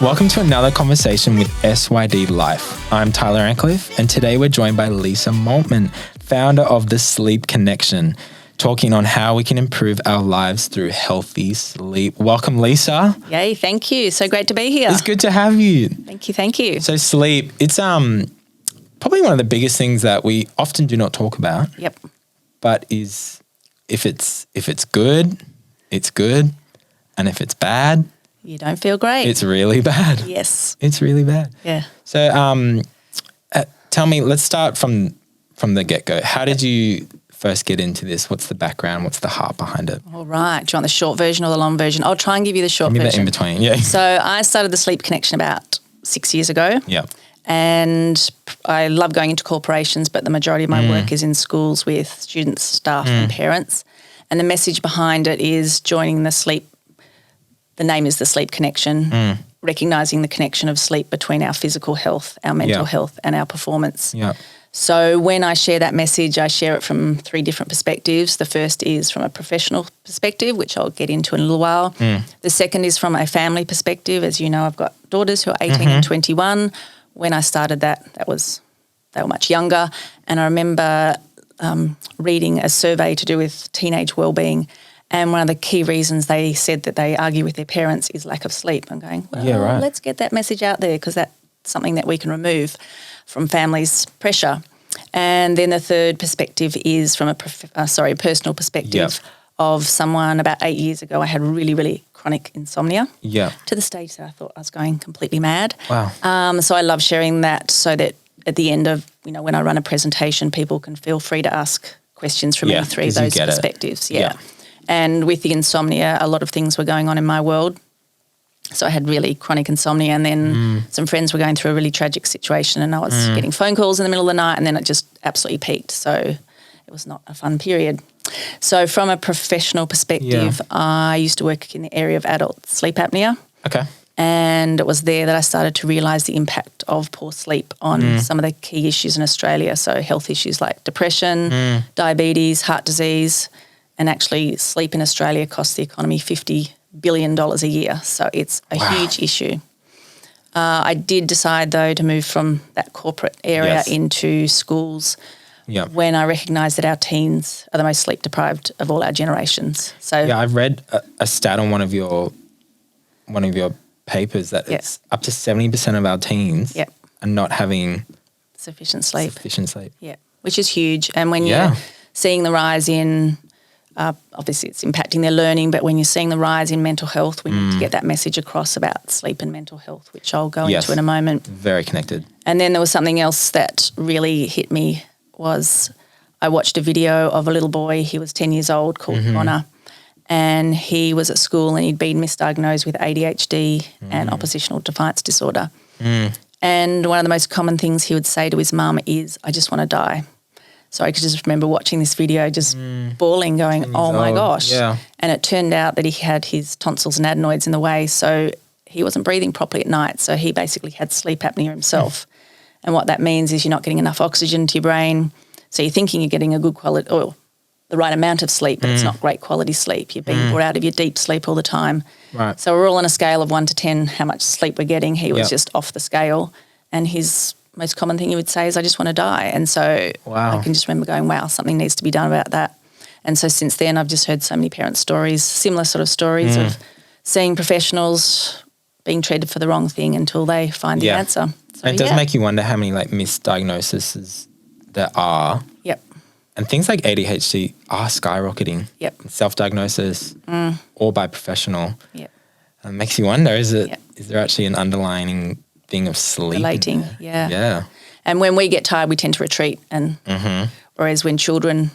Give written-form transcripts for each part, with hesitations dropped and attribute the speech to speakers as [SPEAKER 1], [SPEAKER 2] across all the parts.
[SPEAKER 1] Welcome to another conversation with SYD Life. I'm Tyler Ancliffe, and today we're joined by Lisa Maltman, founder of The Sleep Connection, talking on how we can improve our lives through healthy sleep. Welcome, Lisa.
[SPEAKER 2] Yay, thank you. So great to be here.
[SPEAKER 1] It's good to have you.
[SPEAKER 2] Thank you.
[SPEAKER 1] So sleep, it's probably one of the biggest things that we often do not talk about.
[SPEAKER 2] Yep.
[SPEAKER 1] But is if it's good, it's good, and if it's bad,
[SPEAKER 2] you don't feel great.
[SPEAKER 1] it's really bad.
[SPEAKER 2] Yes.
[SPEAKER 1] It's really bad.
[SPEAKER 2] Yeah.
[SPEAKER 1] So tell me, let's start from the get-go. How did you first get into this? What's the background? What's the heart behind it?
[SPEAKER 2] All right. Do you want the short version or the long version? I'll try and give you the short
[SPEAKER 1] Give me
[SPEAKER 2] version.
[SPEAKER 1] the in-between, yeah.
[SPEAKER 2] So I started the Sleep Connection about 6 years ago.
[SPEAKER 1] Yeah.
[SPEAKER 2] And I love going into corporations, but the majority of my work is in schools with students, staff and parents. And the message behind it is joining the sleep. The name is the Sleep Connection, recognising the connection of sleep between our physical health, our mental health and our performance.
[SPEAKER 1] Yeah.
[SPEAKER 2] So when I share that message, I share it from three different perspectives. The first is from a professional perspective, which I'll get into in a little while. The second is from a family perspective. As you know, I've got daughters who are 18 and 21. When I started they were much younger. And I remember reading a survey to do with teenage wellbeing. And one of the key reasons they said that they argue with their parents is lack of sleep. I'm going, well, let's get that message out there because that's something that we can remove from families' pressure. And then the third perspective is from a personal perspective of someone about 8 years ago. I had really, really chronic insomnia to the stage that I thought I was going completely mad.
[SPEAKER 1] Wow.
[SPEAKER 2] So I love sharing that so that at the end of, when I run a presentation, people can feel free to ask questions from any three of those perspectives. And with the insomnia, a lot of things were going on in my world. So I had really chronic insomnia, and then some friends were going through a really tragic situation, and I was getting phone calls in the middle of the night, and then it just absolutely peaked. So it was not a fun period. So from a professional perspective, I used to work in the area of adult sleep apnea.
[SPEAKER 1] Okay.
[SPEAKER 2] And it was there that I started to realise the impact of poor sleep on some of the key issues in Australia. So health issues like depression, diabetes, heart disease, and actually sleep in Australia costs the economy $50 billion a year. So it's a huge issue. I did decide, though, to move from that corporate area into schools when I recognised that our teens are the most sleep deprived of all our generations. So
[SPEAKER 1] I've read a stat on one of your papers that it's up to 70% of our teens are not having
[SPEAKER 2] sufficient sleep. Yeah, which is huge. And when you're seeing the rise in obviously it's impacting their learning, but when you're seeing the rise in mental health, we need to get that message across about sleep and mental health, which I'll go into in a moment.
[SPEAKER 1] Very connected.
[SPEAKER 2] And then there was something else that really hit me was I watched a video of a little boy, he was 10 years old, called Connor, and he was at school and he'd been misdiagnosed with ADHD and oppositional defiance disorder. And one of the most common things he would say to his mum is, I just want to die. So I could just remember watching this video just bawling, going, oh, my gosh.
[SPEAKER 1] Yeah.
[SPEAKER 2] And it turned out that he had his tonsils and adenoids in the way, so he wasn't breathing properly at night. So he basically had sleep apnea himself. And what that means is you're not getting enough oxygen to your brain. So you're thinking you're getting a good quality or the right amount of sleep, but it's not great quality sleep. You're being brought out of your deep sleep all the time.
[SPEAKER 1] Right.
[SPEAKER 2] So we're all on a scale of 1 to 10 how much sleep we're getting. He was just off the scale, and his most common thing he would say is, I just want to die. And so I can just remember going, wow, something needs to be done about that. And so since then I've just heard so many parent stories, similar sort of stories of seeing professionals being treated for the wrong thing until they find the answer. So,
[SPEAKER 1] and it does make you wonder how many misdiagnoses there are.
[SPEAKER 2] Yep.
[SPEAKER 1] And things like ADHD are skyrocketing.
[SPEAKER 2] Yep.
[SPEAKER 1] Self-diagnosis or by professional.
[SPEAKER 2] Yep.
[SPEAKER 1] And it makes you wonder, is there actually an underlying thing of sleep?
[SPEAKER 2] Relating, yeah. And when we get tired, we tend to retreat. And whereas when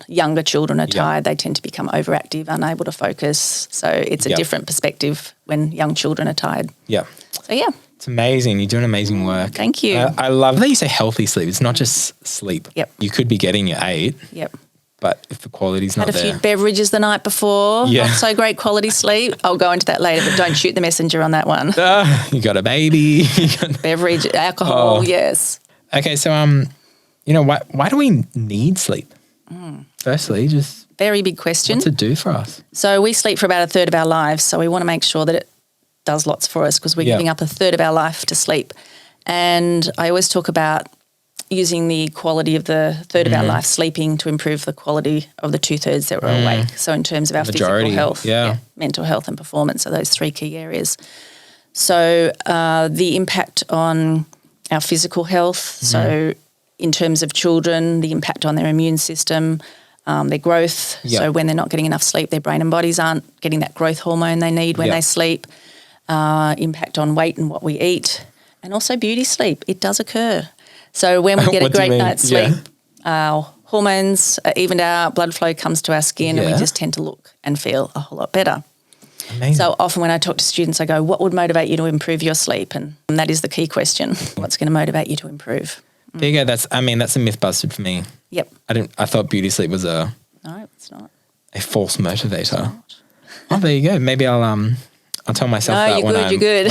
[SPEAKER 2] younger children are tired, they tend to become overactive, unable to focus. So it's a different perspective when young children are tired.
[SPEAKER 1] Yeah.
[SPEAKER 2] So, yeah.
[SPEAKER 1] It's amazing. You're doing amazing work.
[SPEAKER 2] Thank you.
[SPEAKER 1] I love that you say healthy sleep. It's not just sleep.
[SPEAKER 2] Yep.
[SPEAKER 1] You could be getting your 8.
[SPEAKER 2] Yep.
[SPEAKER 1] But if the quality's not there.
[SPEAKER 2] Had a few beverages the night before. Not so great quality sleep. I'll go into that later, but don't shoot the messenger on that one.
[SPEAKER 1] You got a baby.
[SPEAKER 2] Beverage, alcohol, yes.
[SPEAKER 1] Okay, so why do we need sleep? Firstly, just
[SPEAKER 2] very big question.
[SPEAKER 1] What's it do for us?
[SPEAKER 2] So we sleep for about a third of our lives, so we want to make sure that it does lots for us because we're giving up a third of our life to sleep. And I always talk about using the quality of the third of our life sleeping to improve the quality of the 2/3 that we're awake. So in terms of our physical health, mental health and performance are those 3 key areas. So the impact on our physical health, so in terms of children, the impact on their immune system, their growth. So when they're not getting enough sleep, their brain and bodies aren't getting that growth hormone they need when they sleep. Impact on weight and what we eat. And also beauty sleep. It does occur. So when we get a great night's sleep, our hormones are evened out, blood flow comes to our skin and we just tend to look and feel a whole lot better.
[SPEAKER 1] Amazing.
[SPEAKER 2] So often when I talk to students, I go, what would motivate you to improve your sleep? And that is the key question. What's going to motivate you to improve?
[SPEAKER 1] There you go. That's a myth busted for me.
[SPEAKER 2] Yep.
[SPEAKER 1] I thought beauty sleep was
[SPEAKER 2] No, it's not.
[SPEAKER 1] a false motivator. Oh, there you go. Maybe I'll tell myself that when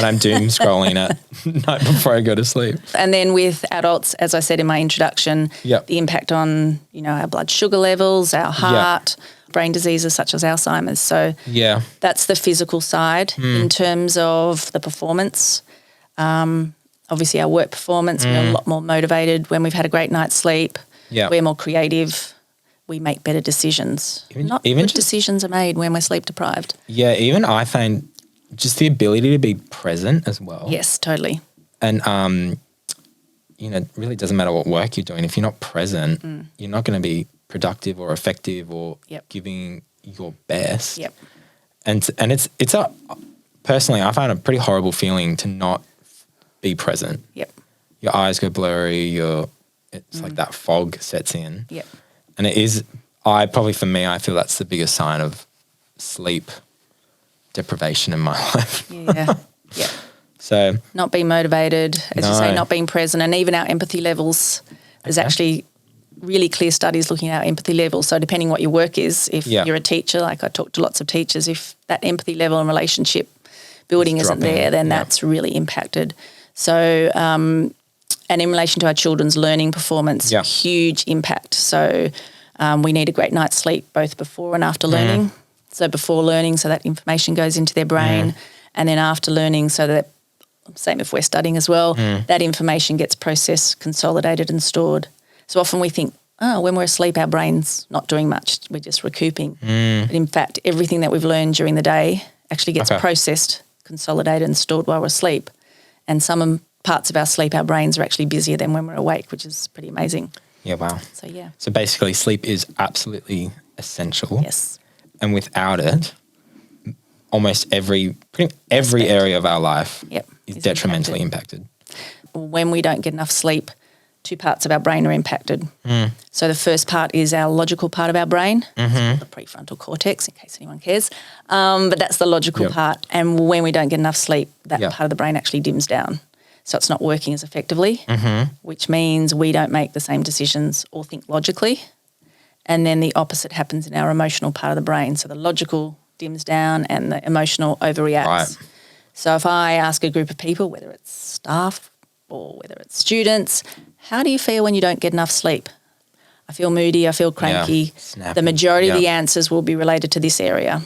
[SPEAKER 1] I'm doom scrolling at night before I go to sleep.
[SPEAKER 2] And then with adults, as I said in my introduction, the impact on, our blood sugar levels, our heart, brain diseases such as Alzheimer's. So that's the physical side. In terms of the performance, obviously our work performance, we're a lot more motivated when we've had a great night's sleep. We're more creative. We make better decisions. Even decisions are made when we're sleep deprived.
[SPEAKER 1] Yeah, even I find just the ability to be present as well.
[SPEAKER 2] Yes, totally.
[SPEAKER 1] And, it really doesn't matter what work you're doing. If you're not present, you're not going to be productive or effective or giving your best. And it's personally, I find a pretty horrible feeling to not be present. Your eyes go blurry. It's like that fog sets in. And it is, for me, I feel that's the biggest sign of sleep deprivation in my life. So
[SPEAKER 2] not being motivated, as you say, not being present, and even our empathy levels. There's actually really clear studies looking at our empathy levels. So depending what your work is, if you're a teacher, like I talk to lots of teachers, if that empathy level and relationship building isn't there, then that's really impacted. So and in relation to our children's learning performance, huge impact. So we need a great night's sleep both before and after learning. So before learning, so that information goes into their brain, and then after learning, so that, same if we're studying as well, that information gets processed, consolidated and stored. So often we think, when we're asleep, our brain's not doing much, we're just recouping. But in fact, everything that we've learned during the day actually gets processed, consolidated and stored while we're asleep. And some parts of our sleep, our brains are actually busier than when we're awake, which is pretty amazing.
[SPEAKER 1] Yeah, wow.
[SPEAKER 2] So,
[SPEAKER 1] So basically sleep is absolutely essential.
[SPEAKER 2] Yes.
[SPEAKER 1] And without it, almost every area of our life is detrimentally impacted.
[SPEAKER 2] When we don't get enough sleep, 2 parts of our brain are impacted. So the first part is our logical part of our brain, the prefrontal cortex, in case anyone cares. But that's the logical part. And when we don't get enough sleep, that part of the brain actually dims down. So it's not working as effectively, which means we don't make the same decisions or think logically. And then the opposite happens in our emotional part of the brain. So the logical dims down and the emotional overreacts. Right. So if I ask a group of people, whether it's staff or whether it's students, how do you feel when you don't get enough sleep? I feel moody, I feel cranky. The majority of the answers will be related to this area.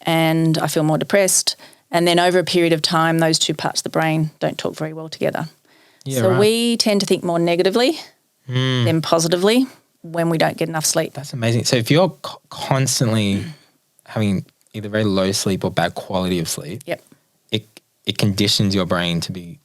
[SPEAKER 2] And I feel more depressed. And then over a period of time, those 2 parts of the brain don't talk very well together. We tend to think more negatively than positively when we don't get enough sleep.
[SPEAKER 1] That's amazing. So if you're constantly having either very low sleep or bad quality of sleep, it conditions your brain to be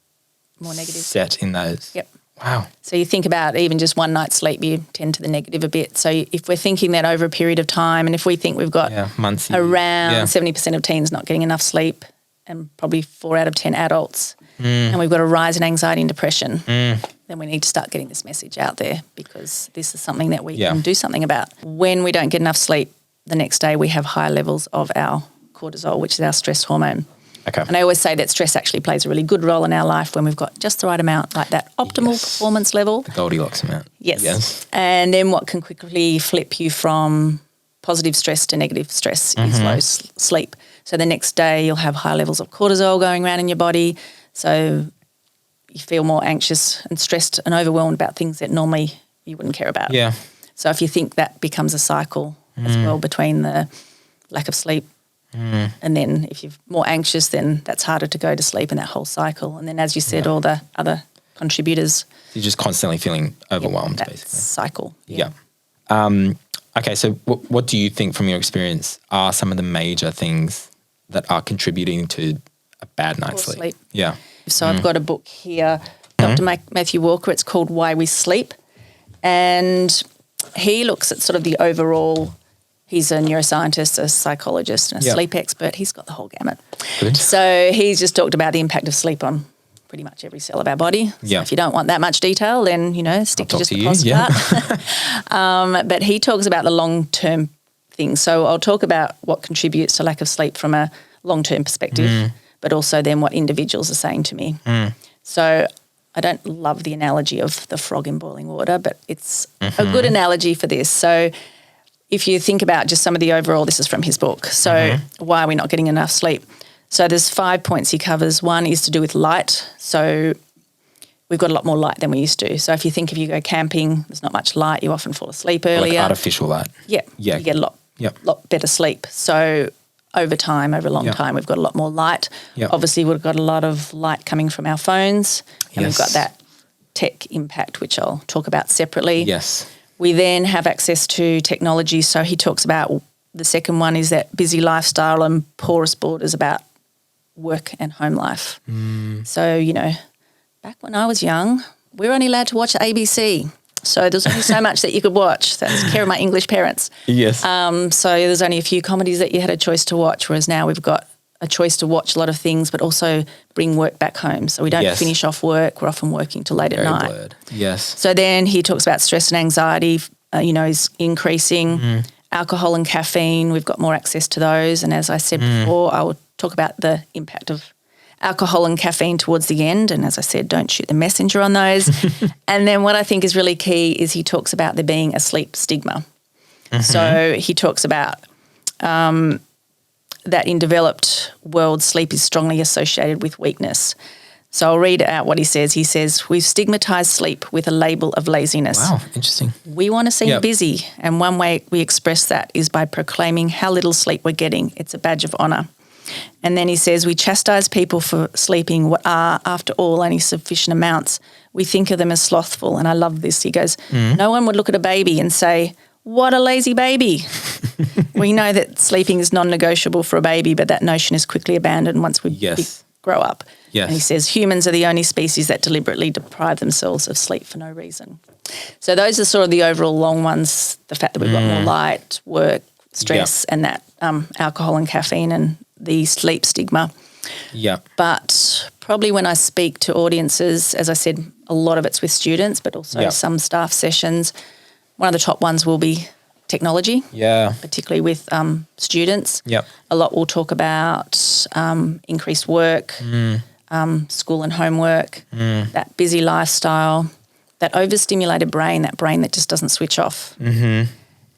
[SPEAKER 2] more negative,
[SPEAKER 1] set in those. Wow.
[SPEAKER 2] So you think about even just one night's sleep, you tend to the negative a bit. So if we're thinking that over a period of time, and if we think we've got
[SPEAKER 1] months,
[SPEAKER 2] around 70% of teens not getting enough sleep, and probably 4 out of 10 adults, and we've got a rise in anxiety and depression, then we need to start getting this message out there, because this is something that we can do something about. When we don't get enough sleep, the next day we have high levels of our cortisol, which is our stress hormone. And I always say that stress actually plays a really good role in our life when we've got just the right amount, like that optimal performance level.
[SPEAKER 1] The Goldilocks amount.
[SPEAKER 2] Yes. And then what can quickly flip you from positive stress to negative stress is low sleep. So the next day you'll have high levels of cortisol going around in your body. So you feel more anxious and stressed and overwhelmed about things that normally you wouldn't care about. So if you think that becomes a cycle as well between the lack of sleep And then if you're more anxious, then that's harder to go to sleep in that whole cycle. And then, as you said, all the other contributors.
[SPEAKER 1] You're just constantly feeling overwhelmed,
[SPEAKER 2] that
[SPEAKER 1] basically.
[SPEAKER 2] cycle.
[SPEAKER 1] Yeah. Okay, so what do you think from your experience are some of the major things that are contributing to a bad night's sleep? Yeah.
[SPEAKER 2] So I've got a book here, Dr. Matthew Walker. It's called Why We Sleep. And he looks at sort of the overall. He's a neuroscientist, a psychologist, and a sleep expert. He's got the whole gamut.
[SPEAKER 1] Good.
[SPEAKER 2] So he's just talked about the impact of sleep on pretty much every cell of our body. So if you don't want that much detail, then, stick to just the positive part. But he talks about the long-term things. So I'll talk about what contributes to lack of sleep from a long-term perspective, but also then what individuals are saying to me. So I don't love the analogy of the frog in boiling water, but it's a good analogy for this. So if you think about just some of the overall, this is from his book, so why are we not getting enough sleep? So there's 5 points he covers. One is to do with light. So we've got a lot more light than we used to. So if you think if you go camping, there's not much light, you often fall asleep earlier.
[SPEAKER 1] Like artificial light.
[SPEAKER 2] Yeah. You get a lot better sleep. So over time, over a long time, we've got a lot more light. Obviously, we've got a lot of light coming from our phones, and we've got that tech impact, which I'll talk about separately.
[SPEAKER 1] Yes.
[SPEAKER 2] We then have access to technology. So he talks about the second one is that busy lifestyle and porous borders about work and home life. So, back when I was young, we were only allowed to watch ABC. So there's only so much that you could watch. That's care of my English parents.
[SPEAKER 1] Yes.
[SPEAKER 2] So there's only a few comedies that you had a choice to watch, whereas now we've got a choice to watch a lot of things, but also bring work back home. So we don't finish off work. We're often working till late at night.
[SPEAKER 1] Blurred. Yes.
[SPEAKER 2] So then he talks about stress and anxiety, is increasing. Alcohol and caffeine, we've got more access to those. And as I said before, I will talk about the impact of alcohol and caffeine towards the end. And as I said, don't shoot the messenger on those. And then what I think is really key is he talks about there being a sleep stigma. So he talks about that in developed world, sleep is strongly associated with weakness. So I'll read out what he says. He says, we've stigmatised sleep with a label of laziness.
[SPEAKER 1] Wow, interesting.
[SPEAKER 2] We want to seem busy, and one way we express that is by proclaiming how little sleep we're getting. It's a badge of honour. And then he says, we chastise people for sleeping what are, after all, only sufficient amounts. We think of them as slothful, and I love this. He goes, no one would look at a baby and say, what a lazy baby. We know that sleeping is non-negotiable for a baby, but that notion is quickly abandoned once we grow up.
[SPEAKER 1] Yes.
[SPEAKER 2] And he says humans are the only species that deliberately deprive themselves of sleep for no reason. So those are sort of the overall long ones, the fact that we've got more light, work, stress, and that alcohol and caffeine and the sleep stigma.
[SPEAKER 1] Yeah.
[SPEAKER 2] But probably when I speak to audiences, as I said, a lot of it's with students, but also some staff sessions. One of the top ones will be technology, particularly with students. A lot will talk about increased work, school and homework, that busy lifestyle, that overstimulated brain, that brain that just doesn't switch off.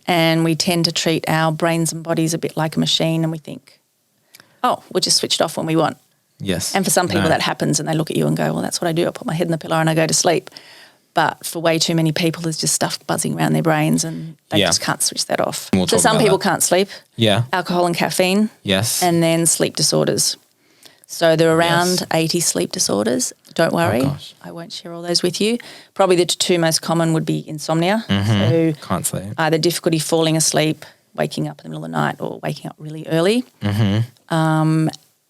[SPEAKER 2] And we tend to treat our brains and bodies a bit like a machine, and we think, oh, we're just switched off when we want.
[SPEAKER 1] Yes.
[SPEAKER 2] And for some people that happens, and they look at you and go, well, that's what I do. I put my head in the pillow and I go to sleep. But for way too many people, there's just stuff buzzing around their brains and they just can't switch that off. So some people can't sleep. Alcohol and caffeine.
[SPEAKER 1] Yes.
[SPEAKER 2] And then sleep disorders. So there are around 80 sleep disorders. Don't worry. I won't share all those with you. Probably the two most common would be insomnia. So
[SPEAKER 1] can't sleep.
[SPEAKER 2] Either difficulty falling asleep, waking up in the middle of the night, or waking up really early.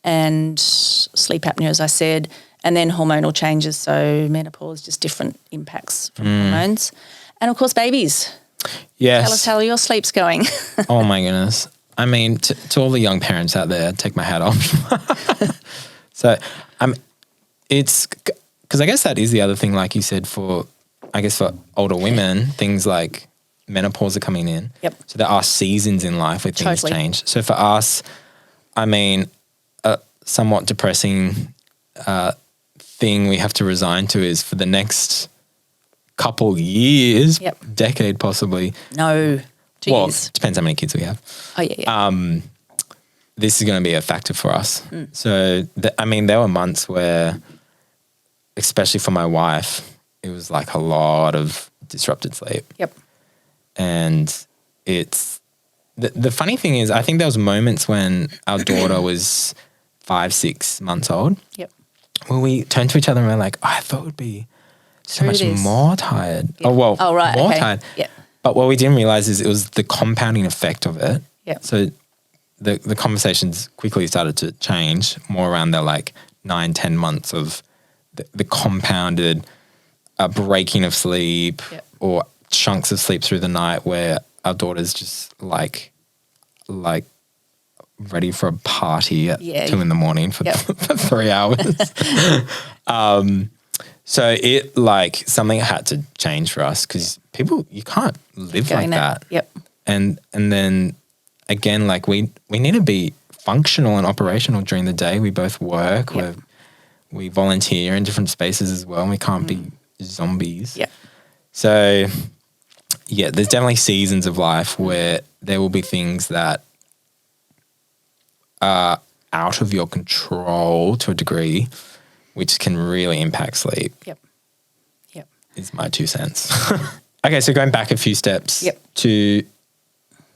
[SPEAKER 2] And sleep apnea, as I said. And then hormonal changes, so menopause, just different impacts from hormones. And, of course, babies.
[SPEAKER 1] Yes.
[SPEAKER 2] Tell us how your sleep's going.
[SPEAKER 1] Oh, my goodness. I mean, to all the young parents out there, take my hat off. So, it's – because I guess that is the other thing, like you said, for older women, things like menopause are coming in. So there are seasons in life where things change. So for us, I mean, a somewhat depressing thing we have to resign to is for the next couple years, decade possibly.
[SPEAKER 2] No, 2 years.
[SPEAKER 1] Depends how many kids we have.
[SPEAKER 2] Oh, yeah.
[SPEAKER 1] This is going to be a factor for us. So, there were months where, especially for my wife, it was like a lot of disrupted sleep. And it's the funny thing is, I think there was moments when our daughter was 5, 6 months old.
[SPEAKER 2] Yep.
[SPEAKER 1] When we turned to each other and we're like, I thought we'd be so much more tired.
[SPEAKER 2] Yep.
[SPEAKER 1] More
[SPEAKER 2] Okay.
[SPEAKER 1] tired.
[SPEAKER 2] Yep.
[SPEAKER 1] But what we didn't realize is it was the compounding effect of it.
[SPEAKER 2] Yep.
[SPEAKER 1] So the conversations quickly started to change more around the like 9, 10 months of the compounded breaking of sleep or chunks of sleep through the night where our daughter's just like ready for a party at 2 a.m. for 3 hours. So it like something had to change for us because people, you can't live like that.
[SPEAKER 2] Yep.
[SPEAKER 1] And then again, like we need to be functional and operational during the day. We both work. We volunteer in different spaces as well. And we can't be zombies.
[SPEAKER 2] Yeah.
[SPEAKER 1] So yeah, there's definitely seasons of life where there will be things that are out of your control to a degree, which can really impact sleep.
[SPEAKER 2] Yep.
[SPEAKER 1] Is my 2 cents. Okay, so going back a few steps to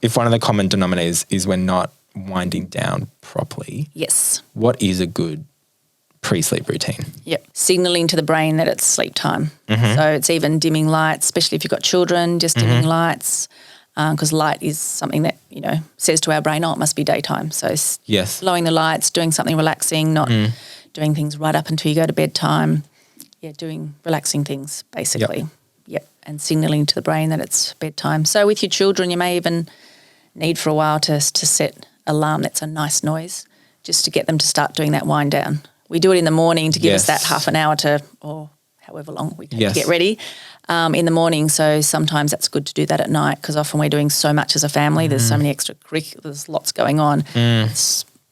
[SPEAKER 1] if one of the common denominators is we're not winding down properly.
[SPEAKER 2] Yes.
[SPEAKER 1] What is a good pre-sleep routine?
[SPEAKER 2] Yep. Signaling to the brain that it's sleep time. So it's even dimming lights, especially if you've got children, just dimming lights, because light is something that, says to our brain, oh, it must be daytime. So lowering the lights, doing something relaxing, not doing things right up until you go to bedtime. Yeah, doing relaxing things, basically. Yep. And signaling to the brain that it's bedtime. So with your children, you may even need for a while to set alarm that's a nice noise just to get them to start doing that wind down. We do it in the morning to give us that half an hour or however long we take to get ready in the morning. So sometimes that's good to do that at night because often we're doing so much as a family. There's so many there's lots going on.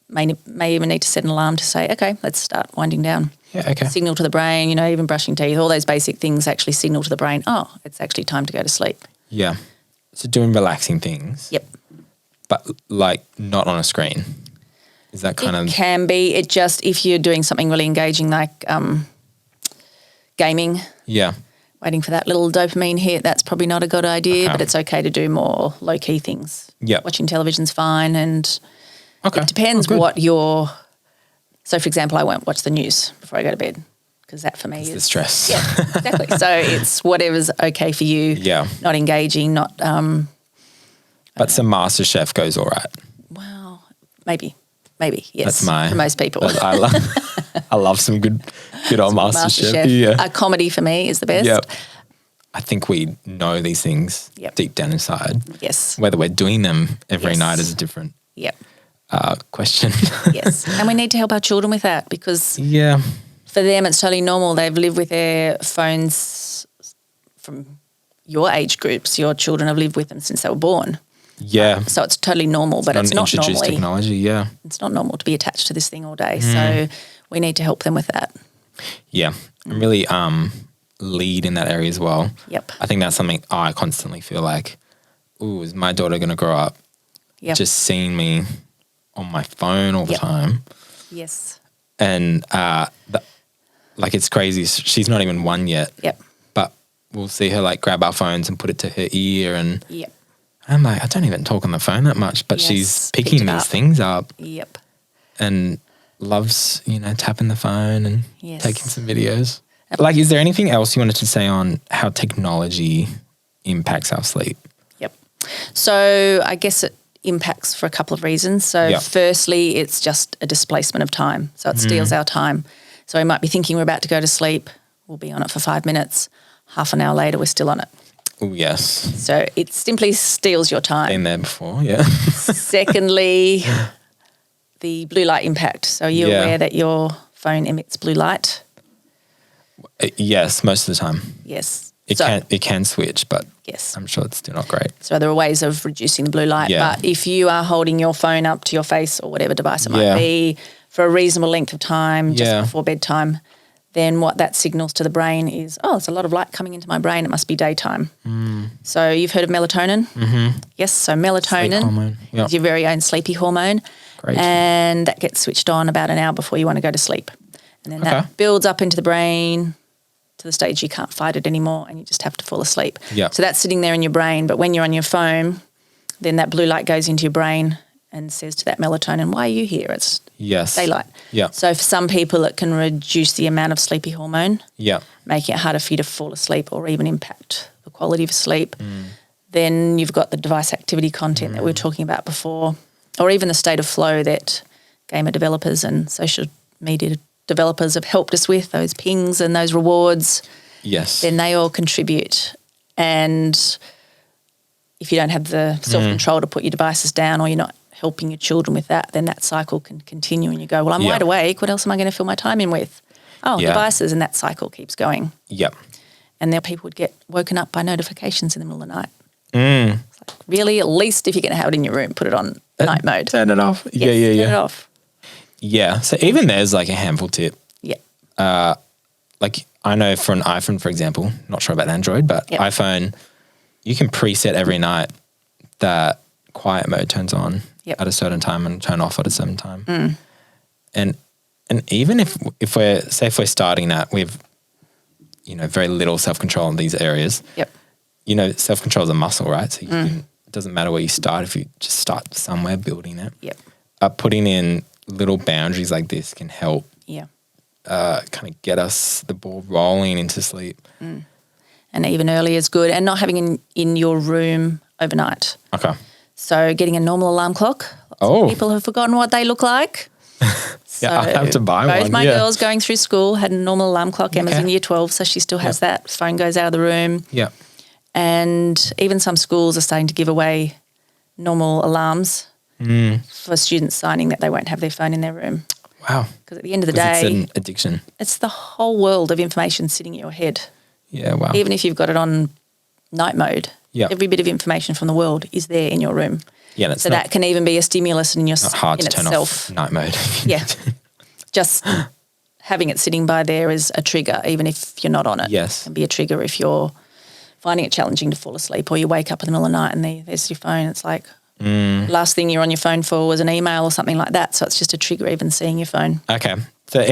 [SPEAKER 2] May even need to set an alarm to say, okay, let's start winding down.
[SPEAKER 1] Yeah, okay.
[SPEAKER 2] Signal to the brain, even brushing teeth, all those basic things actually signal to the brain, oh, it's actually time to go to sleep.
[SPEAKER 1] Yeah. So doing relaxing things.
[SPEAKER 2] Yep.
[SPEAKER 1] But like not on a screen. Is that kind of...
[SPEAKER 2] It can be. It just, if you're doing something really engaging like gaming.
[SPEAKER 1] Yeah.
[SPEAKER 2] Waiting for that little dopamine hit, that's probably not a good idea, but it's okay to do more low-key things.
[SPEAKER 1] Yeah.
[SPEAKER 2] Watching television's fine and it depends what you're... So, for example, I won't watch the news before I go to bed because that for me is...
[SPEAKER 1] the stress.
[SPEAKER 2] Yeah, exactly. So it's whatever's okay for you.
[SPEAKER 1] Yeah.
[SPEAKER 2] Not engaging, not...
[SPEAKER 1] but some MasterChef goes all right.
[SPEAKER 2] Well, maybe, yes.
[SPEAKER 1] That's
[SPEAKER 2] for most people.
[SPEAKER 1] I love some good old MasterChef.
[SPEAKER 2] Yeah. A comedy for me is the best.
[SPEAKER 1] Yep. I think we know these things deep down inside.
[SPEAKER 2] Yes.
[SPEAKER 1] Whether we're doing them every night is a different question.
[SPEAKER 2] Yes. And we need to help our children with that because for them it's totally normal. They've lived with their phones from your age groups. Your children have lived with them since they were born.
[SPEAKER 1] Yeah.
[SPEAKER 2] So it's totally normal, but it's not
[SPEAKER 1] introduced
[SPEAKER 2] normally.
[SPEAKER 1] Technology,
[SPEAKER 2] It's not normal to be attached to this thing all day. So we need to help them with that.
[SPEAKER 1] Yeah. And really lead in that area as well.
[SPEAKER 2] Yep.
[SPEAKER 1] I think that's something I constantly feel like, ooh, is my daughter going to grow up just seeing me on my phone all the time?
[SPEAKER 2] Yes.
[SPEAKER 1] And like it's crazy. She's not even 1 yet.
[SPEAKER 2] Yep.
[SPEAKER 1] But we'll see her like grab our phones and put it to her ear and I'm like, I don't even talk on the phone that much, but she's picking these things up.
[SPEAKER 2] Yep.
[SPEAKER 1] And loves, tapping the phone and taking some videos. Like, is there anything else you wanted to say on how technology impacts our sleep?
[SPEAKER 2] Yep. So I guess it impacts for a couple of reasons. So firstly, it's just a displacement of time. So it steals our time. So we might be thinking we're about to go to sleep. We'll be on it for 5 minutes. Half an hour later, we're still on it.
[SPEAKER 1] Oh, yes.
[SPEAKER 2] So it simply steals your time.
[SPEAKER 1] Been there before, yeah.
[SPEAKER 2] Secondly, the blue light impact. So you're aware that your phone emits blue light?
[SPEAKER 1] Yes, most of the time.
[SPEAKER 2] Yes.
[SPEAKER 1] It can switch, but
[SPEAKER 2] yes,
[SPEAKER 1] I'm sure it's still not great.
[SPEAKER 2] So there are ways of reducing the blue light.
[SPEAKER 1] Yeah.
[SPEAKER 2] But if you are holding your phone up to your face or whatever device it might be for a reasonable length of time just before bedtime, then what that signals to the brain is, oh, there's a lot of light coming into my brain. It must be daytime. So you've heard of melatonin? Mm-hmm. Yes, so melatonin is your very own sleepy hormone.
[SPEAKER 1] Great.
[SPEAKER 2] And that gets switched on about an hour before you want to go to sleep. And then that builds up into the brain to the stage you can't fight it anymore and you just have to fall asleep.
[SPEAKER 1] Yeah.
[SPEAKER 2] So that's sitting there in your brain. But when you're on your phone, then that blue light goes into your brain and says to that melatonin, why are you here? It's daylight.
[SPEAKER 1] Yeah.
[SPEAKER 2] So for some people, it can reduce the amount of sleepy hormone,
[SPEAKER 1] Yeah.
[SPEAKER 2] making it harder for you to fall asleep or even impact the quality of sleep. Then you've got the device activity content that we were talking about before, or even the state of flow that gamer developers and social media developers have helped us with, those pings and those rewards.
[SPEAKER 1] Yes.
[SPEAKER 2] Then they all contribute. And if you don't have the self-control to put your devices down, or you're not helping your children with that, then that cycle can continue and you go, well, I'm wide awake. What else am I going to fill my time in with? Oh, devices, and that cycle keeps going.
[SPEAKER 1] Yep.
[SPEAKER 2] And then people would get woken up by notifications in the middle of the night. It's like, really? At least if you're going to have it in your room, put it on night mode.
[SPEAKER 1] Turn it off.
[SPEAKER 2] Yes, turn it off.
[SPEAKER 1] Yeah. So even there's like a handful tip.
[SPEAKER 2] Yeah.
[SPEAKER 1] Like I know for an iPhone, for example, not sure about Android, but iPhone, you can preset every night that quiet mode turns on at a certain time and turn off at a certain time. And even if we're starting that with, very little self-control in these areas, self-control is a muscle, right? So it doesn't matter where you start if you just start somewhere building it. Putting in little boundaries like this can help kind of get us the ball rolling into sleep.
[SPEAKER 2] And even earlier is good. And not having in your room overnight.
[SPEAKER 1] Okay.
[SPEAKER 2] So getting a normal alarm clock. Lots of people have forgotten what they look like. So
[SPEAKER 1] I have to buy one.
[SPEAKER 2] Both my girls going through school had a normal alarm clock. Emma's in year 12, so she still has that. Phone goes out of the room.
[SPEAKER 1] Yeah.
[SPEAKER 2] And even some schools are starting to give away normal alarms for students signing that they won't have their phone in their room.
[SPEAKER 1] Wow.
[SPEAKER 2] Because at the end of the day,
[SPEAKER 1] it's an addiction. It's
[SPEAKER 2] the whole world of information sitting in your head.
[SPEAKER 1] Yeah, wow.
[SPEAKER 2] Even if you've got it on night mode, every bit of information from the world is there in your room.
[SPEAKER 1] Yeah, and
[SPEAKER 2] so that can even be a stimulus in your
[SPEAKER 1] not hard
[SPEAKER 2] in
[SPEAKER 1] to turn
[SPEAKER 2] itself.
[SPEAKER 1] off night mode.
[SPEAKER 2] Just having it sitting by there is a trigger, even if you're not on it.
[SPEAKER 1] Yes,
[SPEAKER 2] it can be a trigger if you're finding it challenging to fall asleep, or you wake up in the middle of the night and there's your phone. It's like last thing you're on your phone for was an email or something like that. So it's just a trigger even seeing your phone.
[SPEAKER 1] Okay, so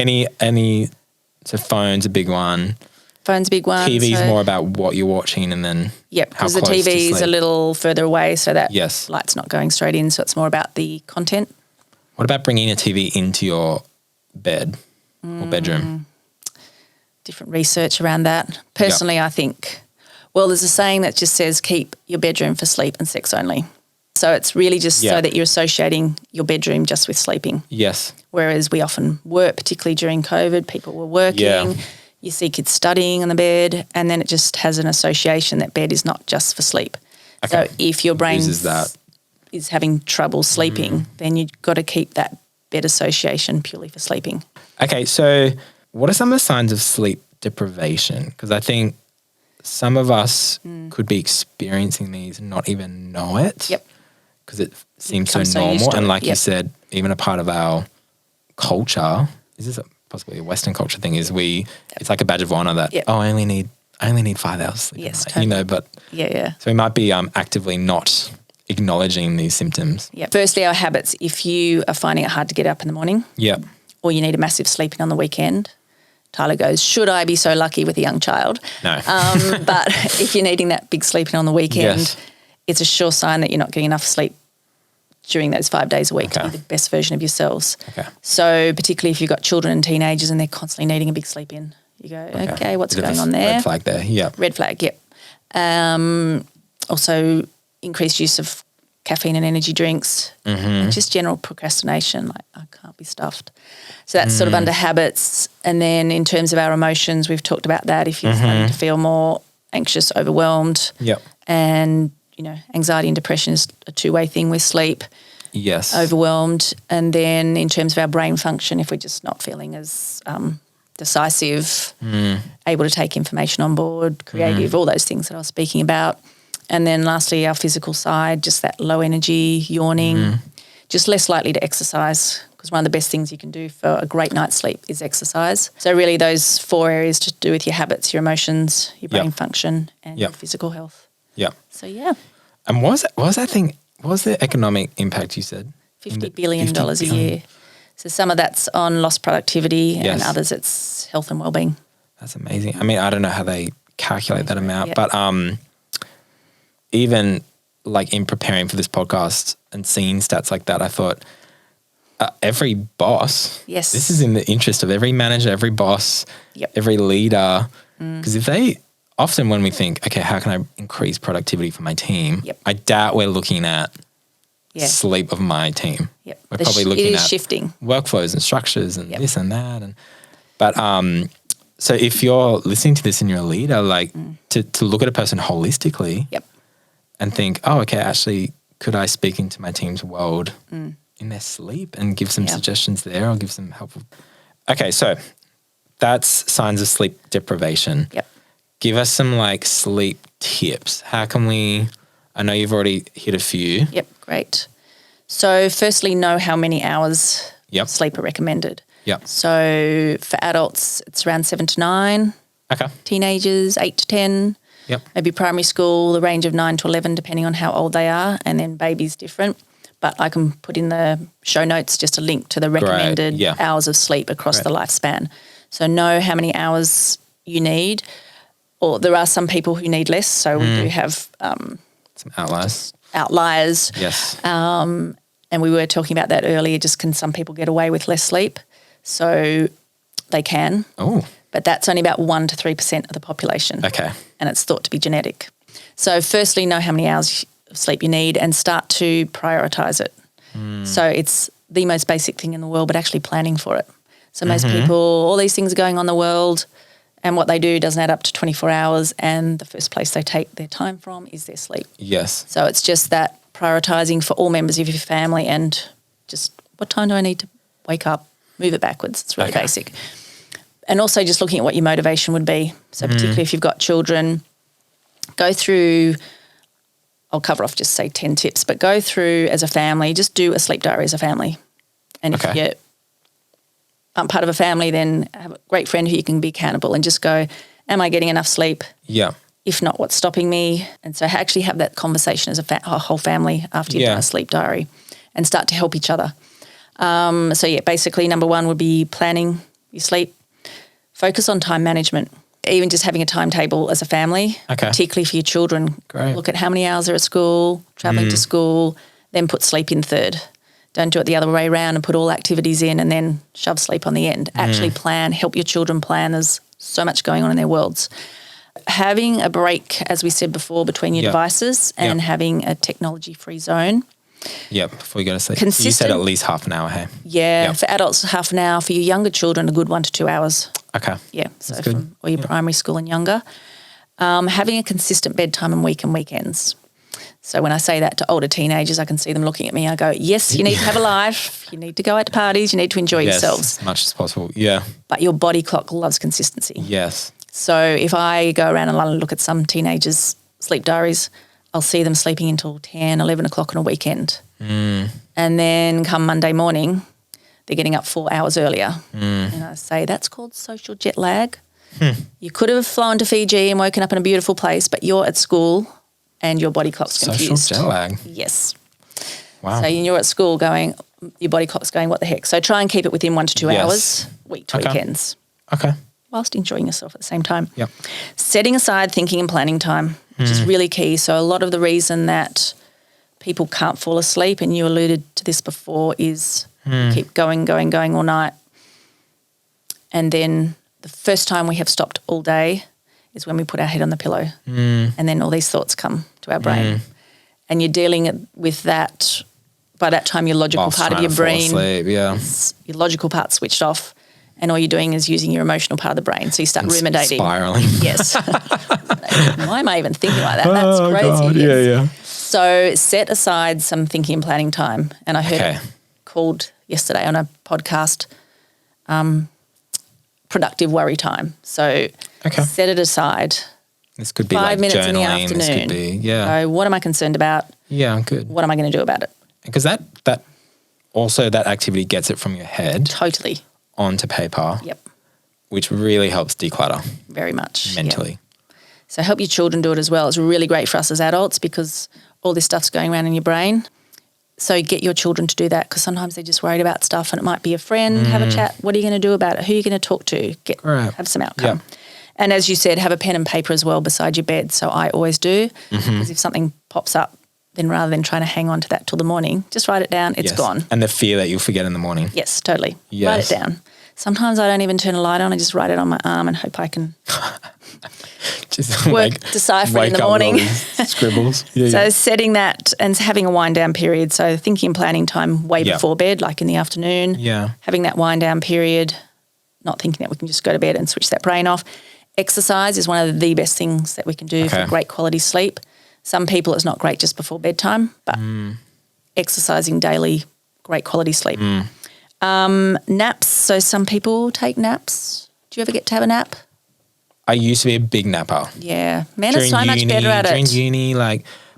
[SPEAKER 1] so phone's a big one.
[SPEAKER 2] Phone's a big one.
[SPEAKER 1] TV's more about what you're watching and then
[SPEAKER 2] because the TV's a little further away, so that light's not going straight in, so it's more about the content.
[SPEAKER 1] What about bringing a TV into your bed or bedroom?
[SPEAKER 2] Different research around that. Personally, I think, there's a saying that just says keep your bedroom for sleep and sex only. So it's really just so that you're associating your bedroom just with sleeping.
[SPEAKER 1] Yes. Whereas
[SPEAKER 2] we often work, particularly during COVID, people were working. Yeah. You see kids studying on the bed, and then it just has an association that bed is not just for sleep. Okay. So if your brain is having trouble sleeping, then you've got to keep that bed association purely for sleeping.
[SPEAKER 1] Okay, so what are some of the signs of sleep deprivation? Because I think some of us could be experiencing these and not even know it.
[SPEAKER 2] Yep.
[SPEAKER 1] Because it seems so normal. And like you said, even a part of our culture, is this possibly a Western culture thing, is it's like a badge of honor that, I only need 5 hours sleep.
[SPEAKER 2] Yes, totally.
[SPEAKER 1] But
[SPEAKER 2] so
[SPEAKER 1] we might be actively not acknowledging these symptoms.
[SPEAKER 2] Yeah. Firstly, our habits. If you are finding it hard to get up in the morning, or you need a massive sleeping on the weekend, Tyler goes, should I be so lucky with a young child?
[SPEAKER 1] No.
[SPEAKER 2] But if you're needing that big sleeping on the weekend, it's a sure sign that you're not getting enough sleep during those 5 days a week to be the best version of yourselves.
[SPEAKER 1] Okay.
[SPEAKER 2] So particularly if you've got children and teenagers and they're constantly needing a big sleep in, you go, okay, what's going on there?
[SPEAKER 1] Red flag there,
[SPEAKER 2] Red flag, also increased use of caffeine and energy drinks, and just general procrastination, like I can't be stuffed. So that's sort of under habits. And then in terms of our emotions, we've talked about that. If you're starting to feel more anxious, overwhelmed, and anxiety and depression is a two-way thing with sleep.
[SPEAKER 1] Yes.
[SPEAKER 2] Overwhelmed. And then in terms of our brain function, if we're just not feeling as decisive, able to take information on board, creative, all those things that I was speaking about. And then lastly, our physical side, just that low energy, yawning, just less likely to exercise, because one of the best things you can do for a great night's sleep is exercise. So really those 4 areas to do with your habits, your emotions, your brain function, and your physical health.
[SPEAKER 1] Yeah.
[SPEAKER 2] So
[SPEAKER 1] And what was the economic impact you said?
[SPEAKER 2] $50 billion a year. So some of that's on lost productivity and others it's health and wellbeing.
[SPEAKER 1] That's amazing. I mean, I don't know how they calculate that amount, but even like in preparing for this podcast and seeing stats like that, I thought every boss,
[SPEAKER 2] Yes.
[SPEAKER 1] this is in the interest of every manager, every boss, every leader. Because if they, often when we think, okay, how can I increase productivity for my team? I doubt we're looking at sleep of my team. We're probably looking at
[SPEAKER 2] shifting
[SPEAKER 1] workflows and structures and this and that. But so if you're listening to this and you're a leader, like to look at a person holistically and think, oh, okay, actually, could I speak into my team's world in their sleep and give some suggestions there or give some helpful. Okay, so that's signs of sleep deprivation. Give us some like sleep tips. How can we, I know you've already hit a few.
[SPEAKER 2] Great. So firstly, know how many hours sleep are recommended. So for adults, it's around 7 to 9.
[SPEAKER 1] Okay.
[SPEAKER 2] Teenagers, 8 to 10. Maybe primary school, the range of 9 to 11, depending on how old they are. And then babies different. But I can put in the show notes just a link to the recommended hours of sleep across the lifespan. So know how many hours you need. Or there are some people who need less. So we do have
[SPEAKER 1] some outliers.
[SPEAKER 2] Yes. And we were talking about that earlier. Just can some people get away with less sleep? So they can.
[SPEAKER 1] Oh.
[SPEAKER 2] But that's only about 1 to 3% of the population.
[SPEAKER 1] Okay.
[SPEAKER 2] And it's thought to be genetic. So firstly, know how many hours of sleep you need and start to prioritise it. So it's the most basic thing in the world, but actually planning for it. So most people, all these things are going on in the world and what they do doesn't add up to 24 hours and the first place they take their time from is their sleep.
[SPEAKER 1] Yes.
[SPEAKER 2] So it's just that prioritising for all members of your family and just what time do I need to wake up, move it backwards. It's really basic. And also just looking at what your motivation would be. So particularly if you've got children, go through, I'll cover off just say 10 tips, but go through as a family, just do a sleep diary as a family. And if you aren't part of a family, then have a great friend who you can be accountable and just go, am I getting enough sleep? If not, what's stopping me? And so actually have that conversation as a whole family after you've done a sleep diary and start to help each other. So basically number one would be planning your sleep. Focus on time management, even just having a timetable as a family, particularly for your children. Look at how many hours are at school, travelling to school, then put sleep in third. Don't do it the other way around and put all activities in and then shove sleep on the end. Actually plan, help your children plan. There's so much going on in their worlds. Having a break, as we said before, between your devices and having a technology-free zone.
[SPEAKER 1] Before you go to sleep. You said at least half an hour, hey?
[SPEAKER 2] For adults, half an hour. For your younger children, a good 1 to 2 hours.
[SPEAKER 1] Okay.
[SPEAKER 2] So from or your primary school and younger. Having a consistent bedtime and weekends. So when I say that to older teenagers, I can see them looking at me. I go, yes, you need to have a life. You need to go out to parties. You need to enjoy yourselves.
[SPEAKER 1] As much as possible,
[SPEAKER 2] But your body clock loves consistency.
[SPEAKER 1] Yes.
[SPEAKER 2] So if I go around and look at some teenagers' sleep diaries, I'll see them sleeping until 10, 11 o'clock on a weekend. And then come Monday morning, they're getting up 4 hours earlier. And I say, that's called social jet lag. You could have flown to Fiji and woken up in a beautiful place, but you're at school and your body clock's confused.
[SPEAKER 1] Social jet lag?
[SPEAKER 2] Yes.
[SPEAKER 1] Wow.
[SPEAKER 2] So you're at school going, your body clock's going, what the heck? So try and keep it within 1 to 2 hours, week to weekends.
[SPEAKER 1] Okay.
[SPEAKER 2] Whilst enjoying yourself at the same time. Setting aside thinking and planning time, which is really key. So a lot of the reason that people can't fall asleep, and you alluded to this before, is keep going all night. And then the first time we have stopped all day is when we put our head on the pillow. And then all these thoughts come to our brain. And you're dealing with that. By that time, your logical part of your brain, your logical part switched off. And all you're doing is using your emotional part of the brain. So you start ruminating.
[SPEAKER 1] Spiraling.
[SPEAKER 2] Yes. Why am I even thinking like that? That's crazy.
[SPEAKER 1] God.
[SPEAKER 2] So set aside some thinking and planning time. And I heard it called yesterday on a podcast, productive worry time. So set it aside.
[SPEAKER 1] This could be
[SPEAKER 2] 5 minutes
[SPEAKER 1] journaling.
[SPEAKER 2] in the afternoon.
[SPEAKER 1] This could be,
[SPEAKER 2] So what am I concerned about?
[SPEAKER 1] Yeah, good.
[SPEAKER 2] What am I going to do about it?
[SPEAKER 1] Because that activity gets it from your head.
[SPEAKER 2] Totally.
[SPEAKER 1] Onto paper. Which really helps declutter.
[SPEAKER 2] Very much.
[SPEAKER 1] Mentally.
[SPEAKER 2] So help your children do it as well. It's really great for us as adults because all this stuff's going around in your brain. So get your children to do that because sometimes they're just worried about stuff and it might be a friend, have a chat. What are you going to do about it? Who are you going to talk to? Have some outcome. And as you said, have a pen and paper as well beside your bed. So I always do because if something pops up then rather than trying to hang on to that till the morning, just write it down. It's gone.
[SPEAKER 1] And the fear that you'll forget in the morning.
[SPEAKER 2] Yes, totally.
[SPEAKER 1] Yes.
[SPEAKER 2] Write it down. Sometimes I don't even turn a light on. I just write it on my arm and hope I can
[SPEAKER 1] Just
[SPEAKER 2] decipher it in the
[SPEAKER 1] wake up with all
[SPEAKER 2] morning.
[SPEAKER 1] these scribbles. Yeah,
[SPEAKER 2] So
[SPEAKER 1] yeah.
[SPEAKER 2] setting that and having a wind down period. So thinking and planning time way before bed, like in the afternoon.
[SPEAKER 1] Yeah.
[SPEAKER 2] Having that wind down period, not thinking that we can just go to bed and switch that brain off. Exercise is one of the best things that we can do for great quality sleep. Some people it's not great just before bedtime, but exercising daily, great quality sleep. Naps. So some people take naps. Do you ever get to have a nap?
[SPEAKER 1] I used to be a big napper.
[SPEAKER 2] Yeah. Men are so much better at
[SPEAKER 1] during
[SPEAKER 2] it.
[SPEAKER 1] uni,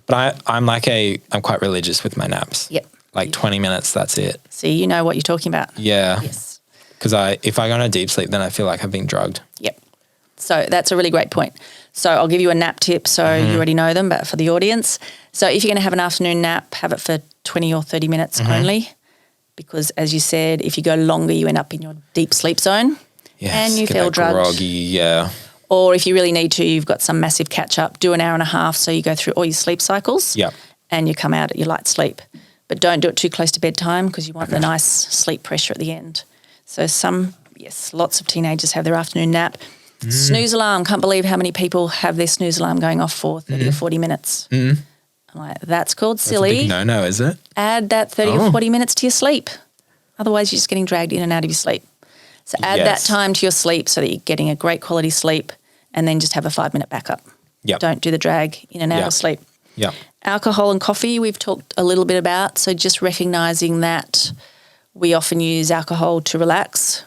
[SPEAKER 1] but I'm quite religious with my naps.
[SPEAKER 2] Yep.
[SPEAKER 1] 20 minutes, that's it.
[SPEAKER 2] See, you know what you're talking about.
[SPEAKER 1] Yeah.
[SPEAKER 2] Yes.
[SPEAKER 1] Because if I go on a deep sleep, then I feel like I've been drugged.
[SPEAKER 2] Yep. So that's a really great point. So I'll give you a nap tip. So you already know them, but for the audience. So if you're going to have an afternoon nap, have it for 20 or 30 minutes only. Because as you said, if you go longer, you end up in your deep sleep zone and you feel drugged.
[SPEAKER 1] Groggy, yeah.
[SPEAKER 2] Or if you really need to, you've got some massive catch up, do an hour and a half so you go through all your sleep cycles and you come out at your light sleep. But don't do it too close to bedtime because you want the nice sleep pressure at the end. So lots of teenagers have their afternoon nap. Snooze alarm. Can't believe how many people have their snooze alarm going off for 30 or 40 minutes. I'm like, that's called silly.
[SPEAKER 1] That's a big no, is it?
[SPEAKER 2] Add that 30 or 40 minutes to your sleep. Otherwise, you're just getting dragged in and out of your sleep. So add that time to your sleep so that you're getting a great quality sleep and then just have a 5-minute backup.
[SPEAKER 1] Yep.
[SPEAKER 2] Don't do the drag in and out of sleep.
[SPEAKER 1] Yeah.
[SPEAKER 2] Alcohol and coffee we've talked a little bit about. So just recognising that we often use alcohol to relax.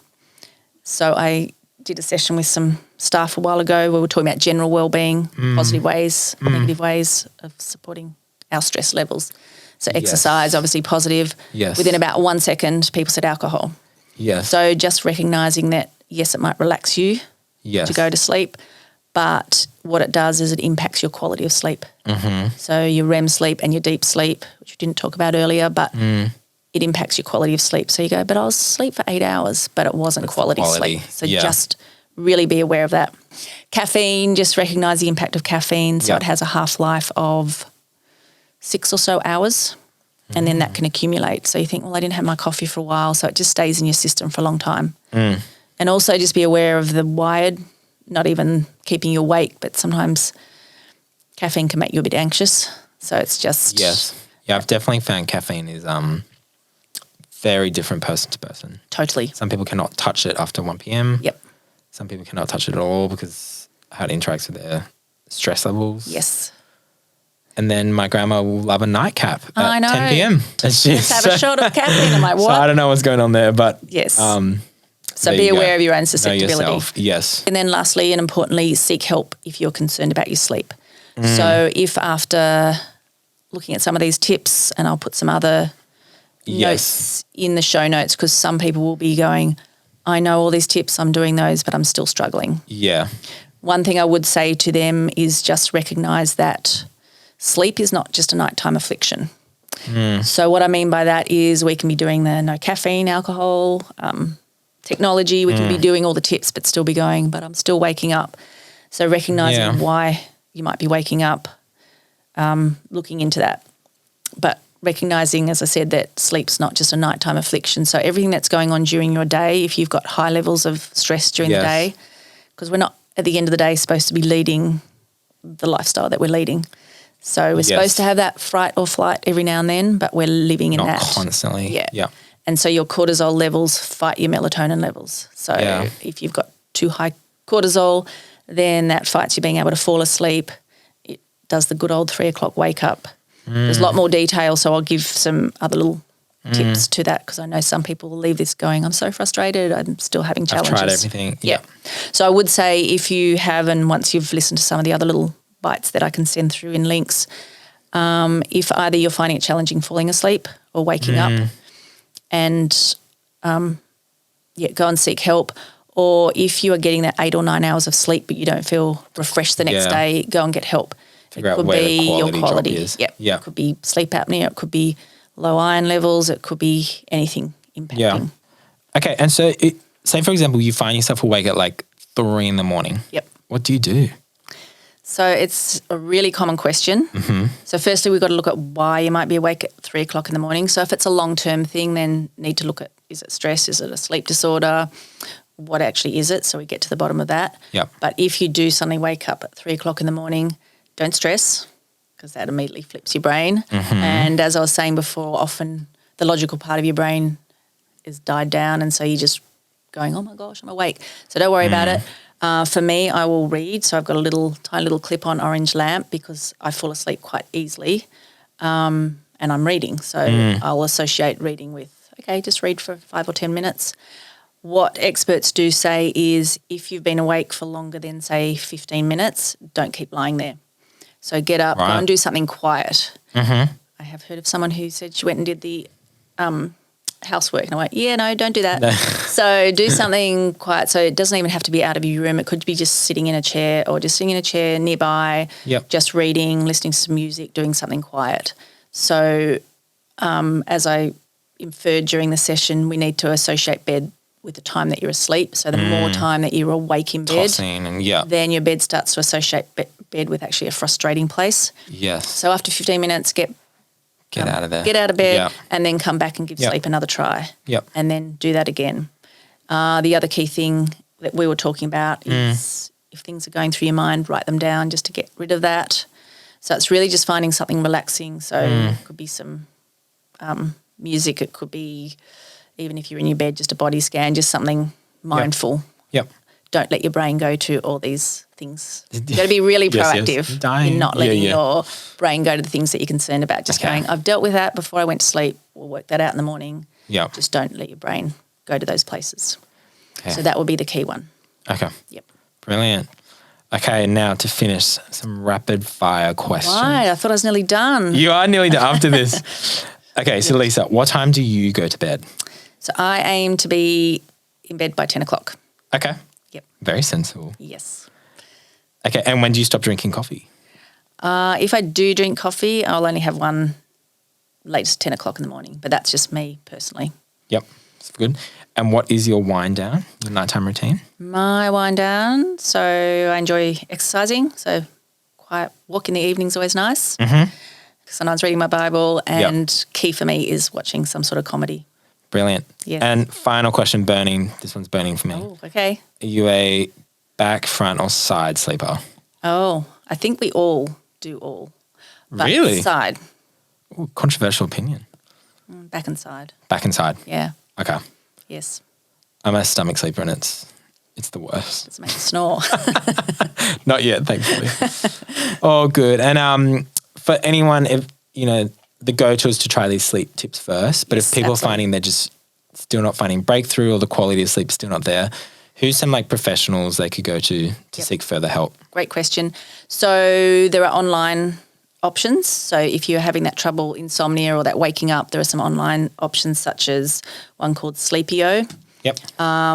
[SPEAKER 2] So I did a session with some staff a while ago where we were talking about general wellbeing, positive ways, negative ways of supporting our stress levels. So exercise, obviously positive.
[SPEAKER 1] Yes.
[SPEAKER 2] Within about 1 second, people said alcohol.
[SPEAKER 1] Yes.
[SPEAKER 2] So just recognising that, yes, it might relax you to go to sleep, but what it does is it impacts your quality of sleep. So your REM sleep and your deep sleep, which we didn't talk about earlier, but it impacts your quality of sleep. So you go, but I was asleep for 8 hours, but it wasn't quality sleep. So just really be aware of that. Caffeine, just recognise the impact of caffeine. So it has a half-life of 6 or so hours. And then that can accumulate. So you think, well, I didn't have my coffee for a while, so it just stays in your system for a long time. And also just be aware of the wired, not even keeping you awake, but sometimes caffeine can make you a bit anxious. So it's just...
[SPEAKER 1] Yes. Yeah, I've definitely found caffeine is very different person to person.
[SPEAKER 2] Totally.
[SPEAKER 1] Some people cannot touch it after 1 p.m.
[SPEAKER 2] Yep.
[SPEAKER 1] Some people cannot touch it at all because how it interacts with their stress levels.
[SPEAKER 2] Yes.
[SPEAKER 1] And then my grandma will love a nightcap at 10 p.m. And
[SPEAKER 2] Just have a shot of caffeine. I'm like, what?
[SPEAKER 1] So I don't know what's going on there, but
[SPEAKER 2] yes.
[SPEAKER 1] so
[SPEAKER 2] be aware of your own susceptibility.
[SPEAKER 1] Know yourself. Yes.
[SPEAKER 2] And then lastly and importantly, seek help if you're concerned about your sleep. So if after looking at some of these tips, and I'll put some other notes in the show notes because some people will be going, I know all these tips, I'm doing those, but I'm still struggling.
[SPEAKER 1] Yeah.
[SPEAKER 2] One thing I would say to them is just recognise that sleep is not just a nighttime affliction. So what I mean by that is we can be doing the no caffeine, alcohol, technology. We can be doing all the tips but still be going, but I'm still waking up. So recognising why you might be waking up, looking into that. But recognising, as I said, that sleep's not just a nighttime affliction. So everything that's going on during your day, if you've got high levels of stress during the day, because we're not at the end of the day supposed to be leading the lifestyle that we're leading. So we're supposed to have that fright or flight every now and then, but we're living in that.
[SPEAKER 1] Not constantly.
[SPEAKER 2] Yeah. And so your cortisol levels fight your melatonin levels. So if you've got too high cortisol, then that fights you being able to fall asleep. It does the good old 3 o'clock wake up. There's a lot more detail, so I'll give some other little tips to that because I know some people will leave this going, I'm so frustrated, I'm still having challenges.
[SPEAKER 1] I've tried everything.
[SPEAKER 2] Yeah. So I would say if you have, and once you've listened to some of the other little bites that I can send through in links, if either you're finding it challenging falling asleep or waking up and go and seek help, or if you are getting that 8 or 9 hours of sleep but you don't feel refreshed the next day, go and get help.
[SPEAKER 1] Figure out where the quality is.
[SPEAKER 2] Yep. It could be sleep apnea, it could be low iron levels, it could be anything impacting.
[SPEAKER 1] Yeah. Okay, and so say for example you find yourself awake at 3 a.m.
[SPEAKER 2] Yep.
[SPEAKER 1] What do you do?
[SPEAKER 2] So it's a really common question. So firstly, we've got to look at why you might be awake at 3 o'clock in the morning. So if it's a long-term thing, then need to look at, is it stress? Is it a sleep disorder? What actually is it? So we get to the bottom of that.
[SPEAKER 1] Yep.
[SPEAKER 2] But if you do suddenly wake up at 3 o'clock in the morning, don't stress, because that immediately flips your brain. And as I was saying before, often the logical part of your brain is died down, and so you're just going, oh my gosh, I'm awake. So don't worry about it. For me, I will read. So I've got a tiny little clip-on orange lamp because I fall asleep quite easily, and I'm reading. So I'll associate reading with, okay, just read for 5 or 10 minutes. What experts do say is if you've been awake for longer than, say, 15 minutes, don't keep lying there. So get up, go and do something quiet. I have heard of someone who said she went and did the housework, and I went, yeah, no, don't do that. So do something quiet. So it doesn't even have to be out of your room. It could be just sitting in a chair or just sitting in a chair nearby, just reading, listening to some music, doing something quiet. So as I inferred during the session, we need to associate bed with the time that you're asleep. So the more time that you're awake in bed, then your bed starts to associate bed with actually a frustrating place.
[SPEAKER 1] Yes.
[SPEAKER 2] So after 15 minutes, get
[SPEAKER 1] out of there.
[SPEAKER 2] Get out of bed and then come back and give sleep another try. And then do that again. The other key thing that we were talking about is if things are going through your mind, write them down just to get rid of that. So it's really just finding something relaxing. So it could be some music. It could be, even if you're in your bed, just a body scan, just something mindful. Don't let your brain go to all these things. You've got to be really proactive. You're not letting your brain go to the things that you're concerned about. Just going, I've dealt with that before I went to sleep. We'll work that out in the morning. Just don't let your brain go to those places. So that will be the key one.
[SPEAKER 1] Okay. Brilliant. Okay, now to finish, some rapid fire questions.
[SPEAKER 2] Right, I thought I was nearly done.
[SPEAKER 1] You are nearly done after this. Okay, so Lisa, what time do you go to bed?
[SPEAKER 2] So I aim to be in bed by 10 o'clock.
[SPEAKER 1] Okay. Very sensible.
[SPEAKER 2] Yes.
[SPEAKER 1] Okay, and when do you stop drinking coffee?
[SPEAKER 2] If I do drink coffee, I'll only have one latest 10 o'clock in the morning, but that's just me personally.
[SPEAKER 1] That's good. And what is your wind down, your nighttime routine?
[SPEAKER 2] My wind down, so I enjoy exercising, so quiet walk in the evening is always nice. Sometimes reading my Bible, and key for me is watching some sort of comedy.
[SPEAKER 1] Brilliant.
[SPEAKER 2] Yes.
[SPEAKER 1] And final question, burning. This one's burning for me.
[SPEAKER 2] Oh, okay.
[SPEAKER 1] Are you a back, front or side sleeper?
[SPEAKER 2] Oh, I think we all do all. But
[SPEAKER 1] Really?
[SPEAKER 2] Side.
[SPEAKER 1] Ooh, controversial opinion.
[SPEAKER 2] Back and side.
[SPEAKER 1] Back and side.
[SPEAKER 2] Yeah.
[SPEAKER 1] Okay.
[SPEAKER 2] Yes.
[SPEAKER 1] I'm a stomach sleeper and it's the worst.
[SPEAKER 2] It's make you snore.
[SPEAKER 1] Not yet, thankfully. Oh, good. And for anyone, if the go-to is to try these sleep tips first, but if people are finding they're just still not finding breakthrough or the quality of sleep is still not there, who's some professionals they could go to seek further help?
[SPEAKER 2] Great question. So there are online options. So if you're having that trouble, insomnia or that waking up, there are some online options such as one called Sleepio.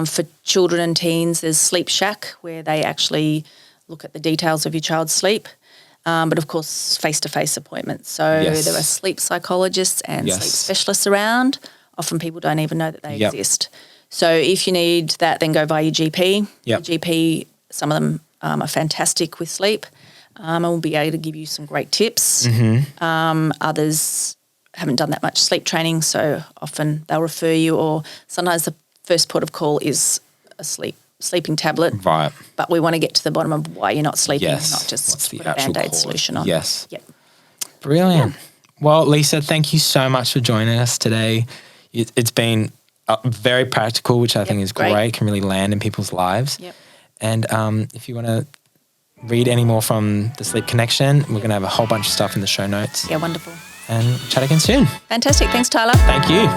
[SPEAKER 2] For children and teens, there's Sleep Shack where they actually look at the details of your child's sleep. But of course, face-to-face appointments. So there are sleep psychologists and sleep specialists around. Often people don't even know that they exist. So if you need that, then go via your GP. Your GP, some of them are fantastic with sleep and will be able to give you some great tips. Others haven't done that much sleep training, so often they'll refer you, or sometimes the first port of call is a sleeping tablet.
[SPEAKER 1] Right.
[SPEAKER 2] But we want to get to the bottom of why you're not sleeping, not just
[SPEAKER 1] What's the
[SPEAKER 2] put a Band-Aid solution on.
[SPEAKER 1] Yes. Brilliant. Well, Lisa, thank you so much for joining us today. It's been very practical, which I think is great, can really land in people's lives. And if you want to read any more from the Sleep Connection, we're going to have a whole bunch of stuff in the show notes.
[SPEAKER 2] Yeah, wonderful.
[SPEAKER 1] And chat again soon.
[SPEAKER 2] Fantastic. Thanks, Tyler.
[SPEAKER 1] Thank you.